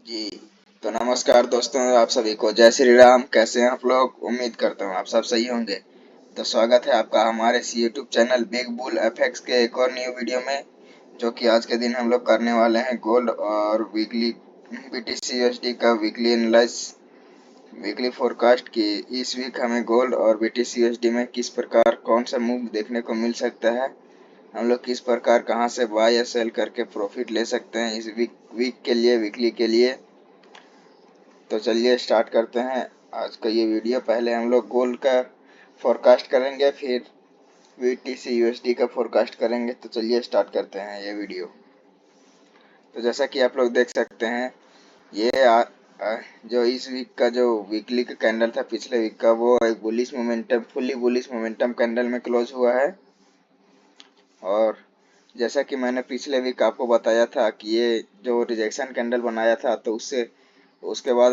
जी। तो नमस्कार दोस्तों, आप सभी को जय श्री राम। कैसे हैं आप लोग? उम्मीद करता हूँ आप सब सही होंगे। तो स्वागत है आपका हमारे इस YouTube channel big bull FX के एक और न्यू वीडियो में, जो कि आज के दिन हम लोग करने वाले हैं गोल्ड और वीकली बीटीसी यूएसडी का वीकली एनालाइज, वीकली फोरकास्ट की। इस वीक हमें गोल्ड और बीटीसी यूएसडी में किस प्रकार कौन सा मूव देखने को मिल सकता है, हम लोग किस प्रकार कहां से बाय या सेल करके प्रॉफिट ले सकते हैं इस वीक के लिए, वीकली के लिए। तो चलिए स्टार्ट करते हैं आज का ये वीडियो। पहले हम लोग गोल्ड का फोरकास्ट करेंगे, फिर बीटीसी यूएसडी का फोरकास्ट करेंगे। तो चलिए स्टार्ट करते हैं ये वीडियो। तो जैसा कि आप लोग देख सकते हैं, ये जो इस वीक का जो वीकली का कैंडल था पिछले वीक का, वो एक bullish momentum, fully bullish momentum candle में क्लोज हुआ है। और जैसा कि मैंने पिछले वीक आपको बताया था कि ये जो रिजेक्शन कैंडल बनाया था, तो उससे उसके बाद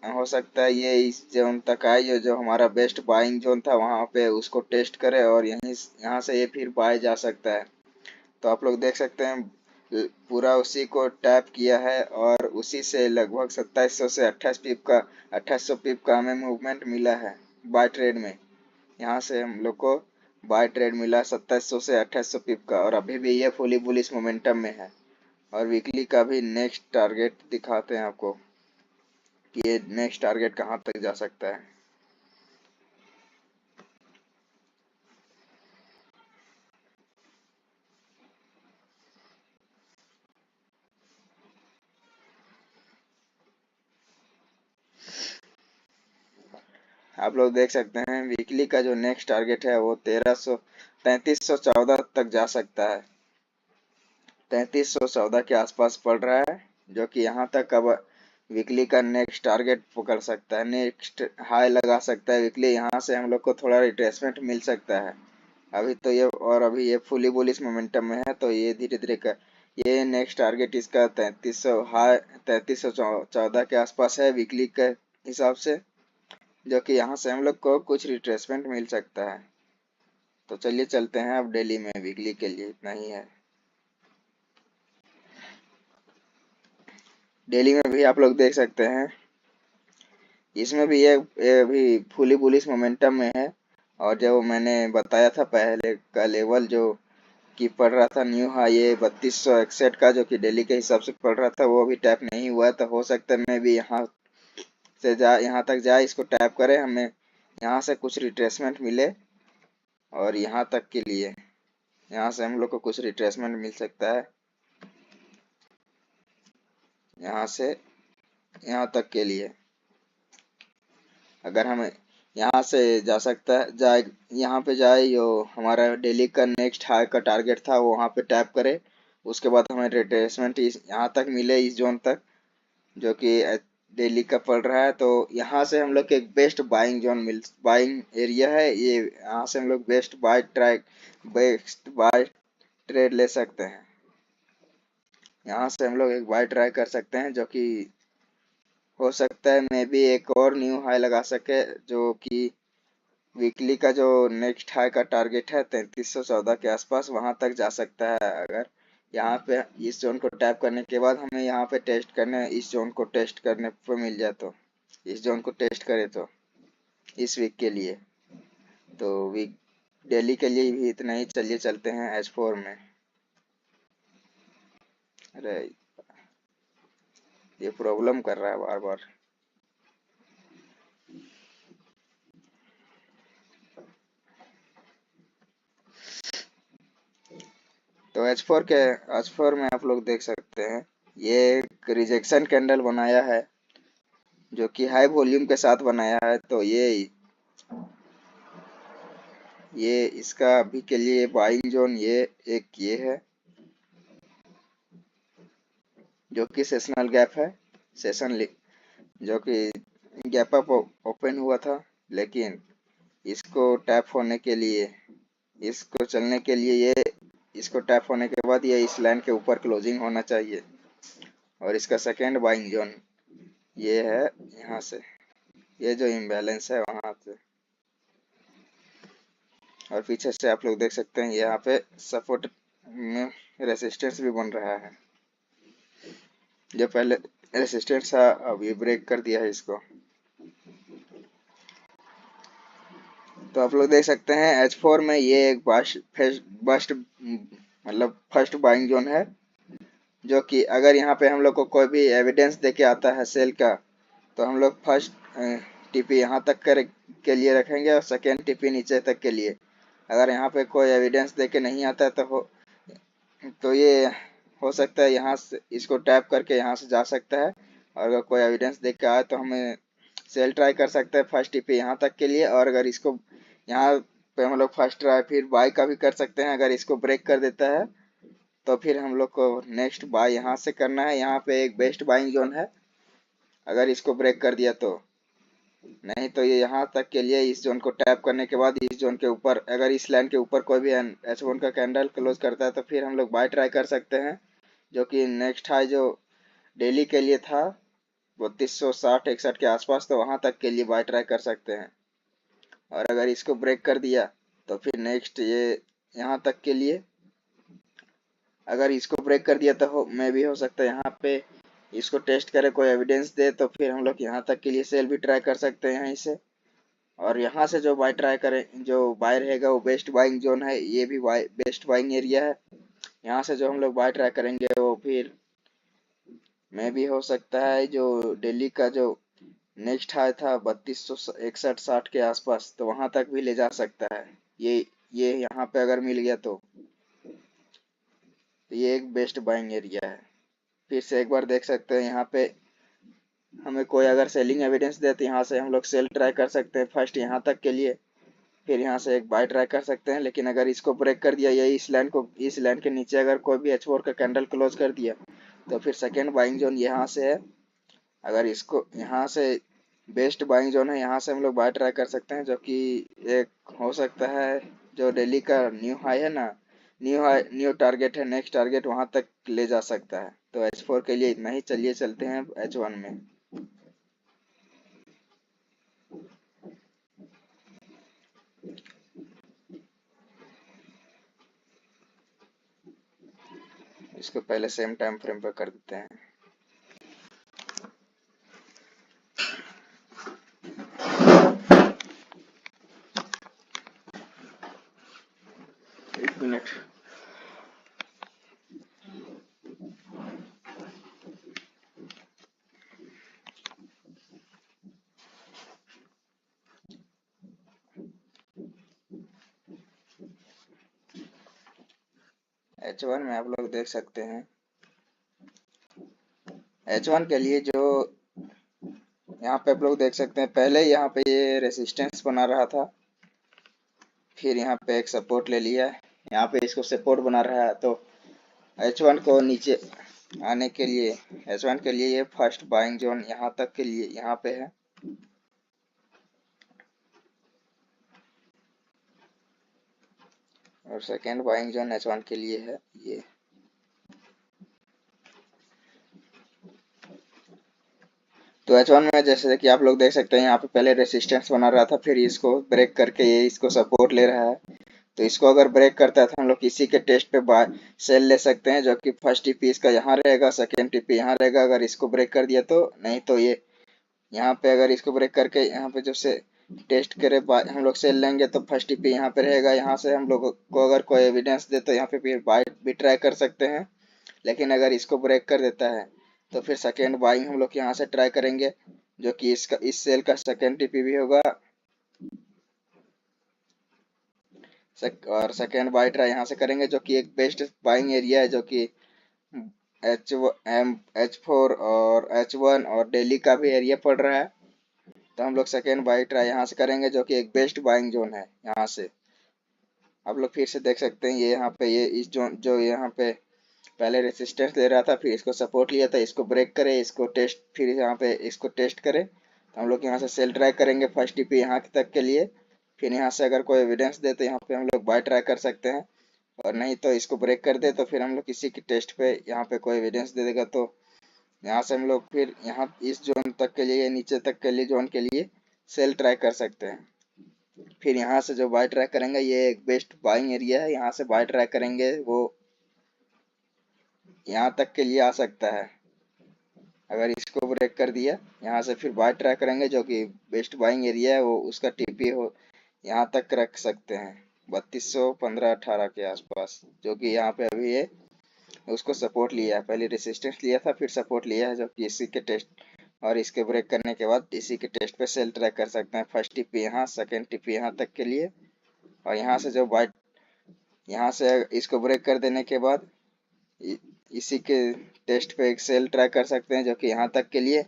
हो सकता है ये इस जोन तक आए, जो हमारा बेस्ट बाइंग जोन था वहाँ पे उसको टेस्ट करे और यहाँ से ये फिर बाय जा सकता है। तो आप लोग देख सकते हैं पूरा उसी को टैप किया है और उसी से लगभग 2700 से 2800 पिप का हमें मूवमेंट मिला है बाय ट्रेड में। यहाँ से हम लोग को बाय ट्रेड मिला 2700 से 2800 पिप का, और अभी भी ये फुली बुलिश मोमेंटम में है। और वीकली का भी नेक्स्ट टारगेट दिखाते हैं आपको कि ये नेक्स्ट टारगेट कहाँ तक जा सकता है। आप लोग देख सकते हैं वीकली का जो नेक्स्ट टारगेट है वो 3314 तक जा सकता है। 3314 के आसपास पड़ रहा है, जो कि यहाँ तक अब वीकली का नेक्स्ट टारगेट पकड़ सकता है, नेक्स्ट हाई लगा सकता है वीकली। यहाँ से हम लोग को थोड़ा रिट्रेसमेंट मिल सकता है। अभी तो ये, और अभी ये फुली बुलिश मोमेंटम में है, तो ये धीरे धीरे कर ये नेक्स्ट टारगेट इसका 3300 हाई 3314 के आसपास है वीकली के हिसाब से, जो कि यहाँ से हम लोग को कुछ रिट्रेसमेंट मिल सकता है। तो चलिए चलते हैं अब डेली में। वीकली के लिए इतना ही है। डेली में भी आप लोग देख सकते हैं, इसमें भी ये अभी फुली बुलिश मोमेंटम में है। और जो मैंने बताया था पहले का लेवल जो कि पड़ रहा था न्यू हाई, ये 3261 का, जो कि डेली के हिसाब से पड़ रहा था, वो अभी टैप नहीं हुआ है। तो हो सकता है मैं भी यहाँ तक जाए, इसको टैप करें, हमें यहाँ से कुछ रिट्रेसमेंट मिले। और यहाँ तक के लिए यहाँ से हम लोग को कुछ रिट्रेसमेंट मिल सकता है, यहाँ से यहाँ तक के लिए। अगर हमें यहाँ से जा सकता है, जाए यहाँ पे जाए, जो हमारा डेली का नेक्स्ट हाई का टारगेट था वो वहाँ पे टैप करे, उसके बाद हमें रिट्रेसमेंट यहाँ तक मिले, इस जोन तक, जो कि डेली का पड़ रहा है। तो यहाँ से हम लोग के एक बेस्ट बाइंग एरिया है ये। यहाँ से हम लोग बेस्ट बाय ट्रेड ले सकते हैं। यहाँ से हम लोग एक बाय ट्राई कर सकते हैं, जो कि हो सकता है मे भी एक और न्यू हाई लगा सके, जो कि वीकली का जो नेक्स्ट हाई का टारगेट है 3314 के आसपास, वहां तक जा सकता है। अगर यहाँ पे इस जोन को टैप करने के बाद हमें यहाँ पे टेस्ट करने, इस जोन को टेस्ट करने पे मिल जाए, तो इस जोन को टेस्ट करे तो इस वीक के लिए। तो वीक डेली के लिए भी इतना ही। चलिए चलते हैं H4 में। अरे ये प्रॉब्लम कर रहा है बार बार। तो H4 में आप लोग देख सकते हैं, ये एक रिजेक्शन कैंडल बनाया है, जो कि हाई वॉल्यूम के साथ बनाया है। तो ये इसका अभी के लिए बाइंग जोन ये है, जो कि सेशनल गैप है। सेशन जो कि गैप अप ओपन हुआ था, लेकिन इसको टैप होने के लिए, इसको चलने के लिए इसको टैप होने के बाद ये इस लाइन के ऊपर क्लोजिंग होना चाहिए। और इसका सेकेंड बाइंग जोन ये है, यहाँ से ये जो इम्बैलेंस है वहां से। और पीछे से आप लोग देख सकते हैं यहाँ पे सपोर्ट में रेसिस्टेंस भी बन रहा है, जो पहले रेसिस्टेंस था, अब ये ब्रेक कर दिया है इसको। तो आप लोग देख सकते हैं H4 में ये एक बस्ट मतलब फर्स्ट बाइंग जोन है, जो कि अगर यहाँ पे हम लोग को कोई भी एविडेंस देके आता है सेल का, तो हम लोग फर्स्ट टीपी यहाँ तक के लिए रखेंगे और सेकेंड टीपी नीचे तक के लिए। अगर यहाँ पे कोई एविडेंस देके नहीं आता है तो ये हो सकता है यहाँ से इसको टैप करके यहाँ से जा सकता है, और अगर कोई एविडेंस देख के आए तो हमें सेल ट्राई कर सकते हैं फर्स्ट टीपी यहाँ तक के लिए। और अगर इसको यहाँ पे हम लोग फर्स्ट ट्राई फिर बाय का भी कर सकते हैं। अगर इसको ब्रेक कर देता है तो फिर हम लोग को नेक्स्ट बाय यहाँ से करना है। यहाँ पे एक बेस्ट बाइंग जोन है, अगर इसको ब्रेक कर दिया तो। नहीं तो ये यहाँ तक के लिए इस जोन को टैप करने के बाद इस जोन के ऊपर, अगर इस लाइन के ऊपर कोई भी H1 का कैंडल क्लोज करता है तो फिर हम लोग बाय ट्राई कर सकते हैं, जो कि नेक्स्ट हाई जो डेली के लिए था 3260-61 के आसपास, तो वहां तक के लिए बाय ट्राई कर सकते हैं। और अगर इसको ब्रेक कर दिया तो फिर नेक्स्ट ये यहाँ तक के लिए, अगर इसको ब्रेक कर दिया तो मैं भी हो सकता है यहाँ पे इसको टेस्ट करे, कोई एविडेंस दे तो फिर हम लोग यहाँ तक के लिए सेल भी ट्राई कर सकते हैं यहीं से। और यहाँ से जो बाय ट्राई करें, जो बाय रहेगा वो बेस्ट बाइंग जोन है, ये भी बेस्ट बाइंग एरिया है। यहाँ से जो हम लोग बाय ट्राई करेंगे वो फिर में भी हो सकता है जो दिल्ली का जो नेक्स्ट हाई था 3261-60 के आसपास, तो वहां तक भी ले जा सकता है। ये यहाँ पे अगर मिल गया तो ये एक बेस्ट बाइंग एरिया है। फिर से एक बार देख सकते हैं यहाँ पे हमें कोई अगर सेलिंग एविडेंस दे तो यहाँ से हम लोग सेल ट्राई कर सकते हैं फर्स्ट यहाँ तक के लिए, फिर यहाँ से एक बाय ट्राई कर सकते हैं। लेकिन अगर इसको ब्रेक कर दिया, ये इस लाइन के नीचे अगर कोई भी H4 का कैंडल क्लोज कर दिया तो फिर सेकेंड बाइंग जोन यहाँ से है। अगर इसको यहाँ से बेस्ट बाइंग जोन है, यहाँ से हम लोग बाय ट्राई कर सकते हैं, जो कि एक हो सकता है जो दिल्ली का न्यू हाई है ना, न्यू टारगेट है, नेक्स्ट टारगेट वहां तक ले जा सकता है। तो H4 के लिए इतना ही, चलिए चलते हैं H1 में। इसको पहले सेम टाइम फ्रेम पर कर देते हैं। एक मिनट। H1 में आप लोग देख सकते हैं, H1 के लिए जो यहाँ पे आप लोग देख सकते हैं, पहले यहाँ पे ये रेसिस्टेंस बना रहा था, फिर यहाँ पे एक सपोर्ट ले लिया है, यहाँ पे इसको सपोर्ट बना रहा है। तो H1 को नीचे आने के लिए, H1 के लिए ये फर्स्ट बाइंग जोन यहाँ तक के लिए यहाँ पे है। और सेकेंड बाइंग जोन H1 के लिए है ये। तो H1 में जैसे कि आप लोग देख सकते हैं, यहाँ पे पहले रेसिस्टेंस बना रहा था, फिर इसको ब्रेक करके ये इसको सपोर्ट ले रहा है। तो इसको अगर ब्रेक करता है तो हम लोग किसी के टेस्ट पे बाय सेल ले सकते हैं, जो कि फर्स्ट टीपी इसका यहाँ रहेगा, सेकेंड टीपी यहाँ रहेगा। अगर इसको ब्रेक कर दिया तो, नहीं तो ये यहाँ पे अगर इसको ब्रेक करके यहाँ पे जो से टेस्ट करे हम लोग सेल लेंगे तो फर्स्ट टीपी यहाँ पे रहेगा। यहाँ से हम लोग को अगर कोई एविडेंस दे तो यहाँ पे फिर बाय भी ट्राई कर सकते हैं। लेकिन अगर इसको ब्रेक कर देता है तो फिर सेकेंड बाइंग हम लोग यहाँ से ट्राई करेंगे, जो कि इस सेल का सेकेंड टीपी भी होगा। और सेकेंड बाई ट्राई यहाँ से करेंगे, जो कि एक बेस्ट बाइंग एरिया है, जो कि H4 और H1 और दिल्ली का भी एरिया पड़ रहा है। तो हम लोग सेकेंड बाई ट्राई यहाँ से करेंगे, जो कि एक बेस्ट बाइंग जोन है। यहाँ से आप लोग फिर से देख सकते हैं, ये यहाँ पे ये इस जोन जो यहाँ पे पहले रेसिस्टेंस ले रहा था, फिर इसको सपोर्ट लिया था, इसको ब्रेक करे, इसको टेस्ट, फिर यहाँ पे इसको टेस्ट करे, तो हम लोग यहाँ से सेल ट्राई करेंगे फर्स्ट टीपी यहाँ तक के लिए। फिर यहाँ से अगर कोई एविडेंस दे तो यहाँ पे हम लोग बाय ट्राई कर सकते हैं, और नहीं तो इसको ब्रेक कर दे तो फिर हम लोग किसी की टेस्ट पे यहाँ पे कोई एविडेंस दे देगा, तो यहाँ से हम लोग फिर यहाँ इस जोन तक के लिए, नीचे तक के लिए जोन के लिए सेल ट्राई कर सकते हैं। फिर यहाँ से जो बाय ट्राई करेंगे, ये एक बेस्ट बाइंग एरिया है, यहाँ से बाय ट्राई करेंगे वो यहाँ तक के लिए आ सकता है। अगर इसको ब्रेक कर दिया, यहाँ से फिर बाय ट्राई करेंगे जो कि बेस्ट बाइंग एरिया है, वो उसका टीपी हो यहाँ तक रख सकते हैं 3215-18 के आसपास, जो कि यहाँ पे अभी है उसको सपोर्ट लिया है। पहले रेसिस्टेंस लिया था, फिर सपोर्ट लिया है, जो कि इसी के टेस्ट और इसके ब्रेक करने के बाद इसी के टेस्ट पे सेल ट्रैक कर सकते हैं। फर्स्ट टिप यहाँ, सेकंड टिप यहाँ तक के लिए, और यहाँ से जो बाइट यहाँ से इसको ब्रेक कर देने के बाद इसी के टेस्ट पे एक सेल ट्रैक कर सकते हैं जो कि यहाँ तक के लिए,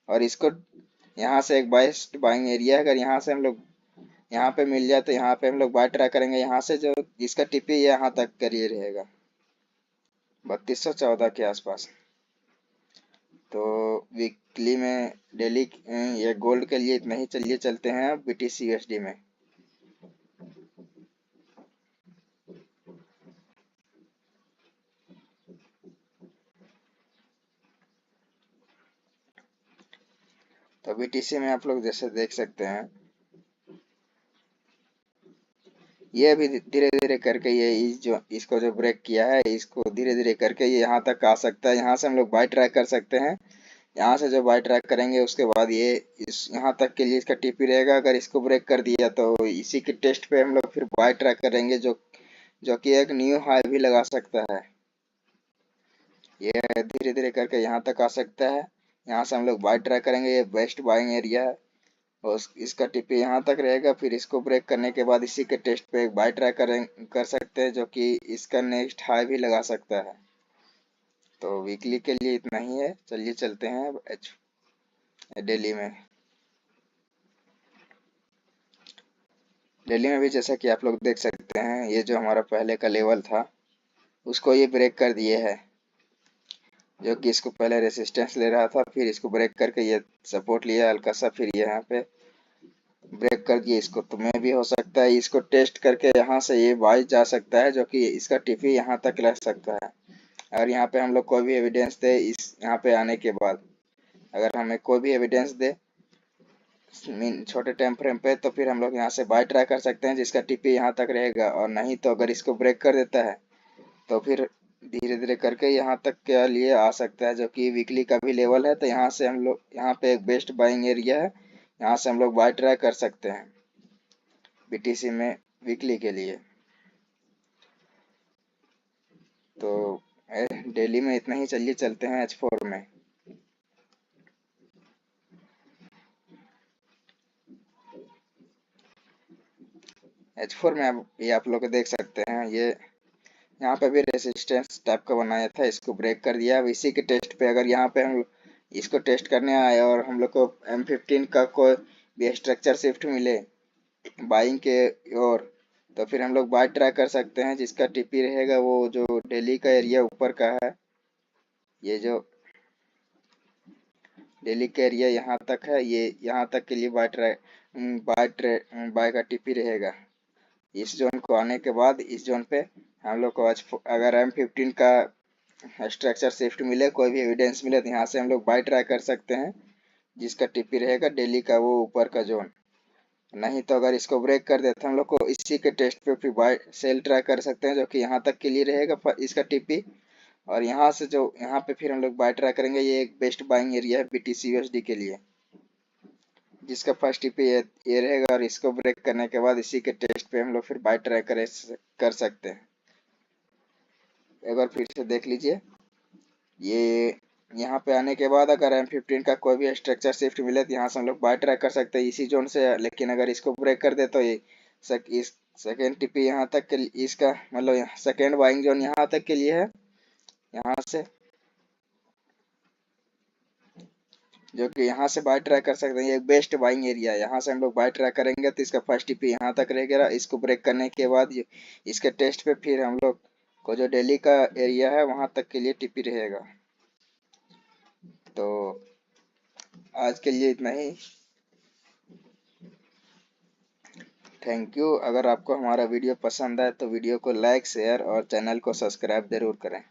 और इसको यहाँ से एक बेस्ट बाइंग एरिया है। अगर यहाँ से हम लोग यहाँ पे मिल जाए तो यहाँ पे हम लोग बाय ट्राई करेंगे, यहाँ से जो इसका टिपी यहाँ तक का लिए रहेगा 3214 के आसपास। तो वीकली में डेली ये गोल्ड के लिए इतना ही। चलिए चलते हैं अब BTC USD में। तो BTC में आप लोग जैसे देख सकते हैं, ये अभी धीरे धीरे करके ये जो इसको जो ब्रेक किया है, इसको धीरे धीरे करके ये यहाँ तक आ सकता है। यहाँ से हम लोग बाय ट्राई कर सकते हैं। यहाँ से जो बाय ट्रैक करेंगे उसके बाद ये इस यहाँ तक के लिए इसका टीपी रहेगा। अगर इसको ब्रेक कर दिया तो इसी के टेस्ट पे हम लोग फिर बाय ट्रैक करेंगे, जो कि एक न्यू हाई भी लगा सकता है। ये धीरे धीरे करके यहाँ तक आ सकता है। यहाँ से हम लोग बाय ट्रैक करेंगे, ये बेस्ट बाइंग एरिया है और इसका टीपी यहाँ तक रहेगा। फिर इसको ब्रेक करने के बाद इसी के टेस्ट पे एक बाय ट्रैक कर सकते हैं, जो कि इसका नेक्स्ट हाई भी लगा सकता है। तो वीकली के लिए इतना ही है। चलिए चलते हैं डेली में। दिल्ली में भी जैसा कि आप लोग देख सकते हैं, ये जो हमारा पहले का लेवल था उसको ये ब्रेक कर दिए है, जो कि इसको पहले रेसिस्टेंस ले रहा था, फिर इसको ब्रेक करके ये सपोर्ट लिया हल्का सा, फिर यहाँ पे ब्रेक कर दिए इसको। तो मैं भी हो सकता है इसको टेस्ट करके यहाँ से ये बाई जा सकता है, जो कि इसका टिफी यहाँ तक रह सकता है। अगर यहाँ पे हम लोग कोई भी एविडेंस दे इस यहाँ पे आने के बाद, अगर हमें कोई भी एविडेंस दे छोटे टाइम फ्रेम पे, तो फिर हम लोग यहाँ से बाय ट्राई कर सकते हैं जिसका टीपी यहाँ तक रहेगा। और नहीं तो अगर इसको ब्रेक कर देता है तो फिर धीरे धीरे करके यहाँ तक के लिए आ सकता है, जो कि वीकली का भी लेवल है। तो यहाँ से हम लोग यहाँ पे एक बेस्ट बाइंग एरिया है, यहाँ से हम लोग बाय ट्राई कर सकते हैं BTC में वीकली के लिए। तो डेली में इतना ही। चलिए चलते हैं H4 में। H4 में ये आप लोग देख सकते हैं, ये यहाँ पे भी रेसिस्टेंस टाइप का बनाया था, इसको ब्रेक कर दिया। अब इसी के टेस्ट पे अगर यहाँ पे हम इसको टेस्ट करने आए और हम लोग को M15 का कोई भी स्ट्रक्चर शिफ्ट मिले बाइंग के और, तो फिर हम लोग बाय ट्राई कर सकते हैं जिसका टीपी रहेगा वो जो दिल्ली का एरिया ऊपर का है। ये जो दिल्ली का एरिया यहाँ तक है, ये यहाँ तक के लिए बाय का टीपी रहेगा। इस जोन को आने के बाद इस जोन पे हम लोग को अगर M15 का स्ट्रक्चर शिफ्ट मिले, कोई भी एविडेंस मिले, तो यहाँ से हम लोग बाय ट्राई कर सकते हैं जिसका टीपी रहेगा दिल्ली का वो ऊपर का जोन। नहीं तो अगर इसको ब्रेक कर देते हम लोग को इसी के टेस्ट पे फिर बाय सेल ट्राई कर सकते हैं, जो कि यहाँ तक के लिए रहेगा इसका टीपी। और यहाँ से जो यहाँ पे फिर हम लोग बाय ट्राई करेंगे, ये एक बेस्ट बाइंग एरिया है BTC USD के लिए, जिसका फर्स्ट टीपी ये रहेगा। और इसको ब्रेक करने के बाद इसी के टेस्ट पे हम लोग फिर बाय ट्राई कर सकते हैं। एक बार फिर से देख लीजिए, ये यहाँ पे आने के बाद अगर M15 का कोई भी स्ट्रक्चर शिफ्ट मिले तो यहाँ से हम लोग बाय ट्राई कर सकते हैं इसी जोन से। लेकिन अगर इसको ब्रेक कर दे तो ये इस सेकेंड टीपी यहाँ तक के इसका मतलब सेकेंड बाइंग जोन यहाँ तक के लिए है, यहाँ से जो कि यहाँ से बाय ट्राई कर सकते हैं। ये एक बेस्ट बाइंग एरिया है, यहाँ से हम लोग बाय ट्राई करेंगे तो इसका फर्स्ट टीपी यहाँ तक रहेगा। इसको ब्रेक करने के बाद इसके टेस्ट पे फिर हम लोग को जो दिल्ली का एरिया है वहाँ तक के लिए टीपी रहेगा। तो आज के लिए इतना ही। Thank you. अगर आपको हमारा वीडियो पसंद आए तो वीडियो को लाइक शेयर और चैनल को सब्सक्राइब जरूर करें।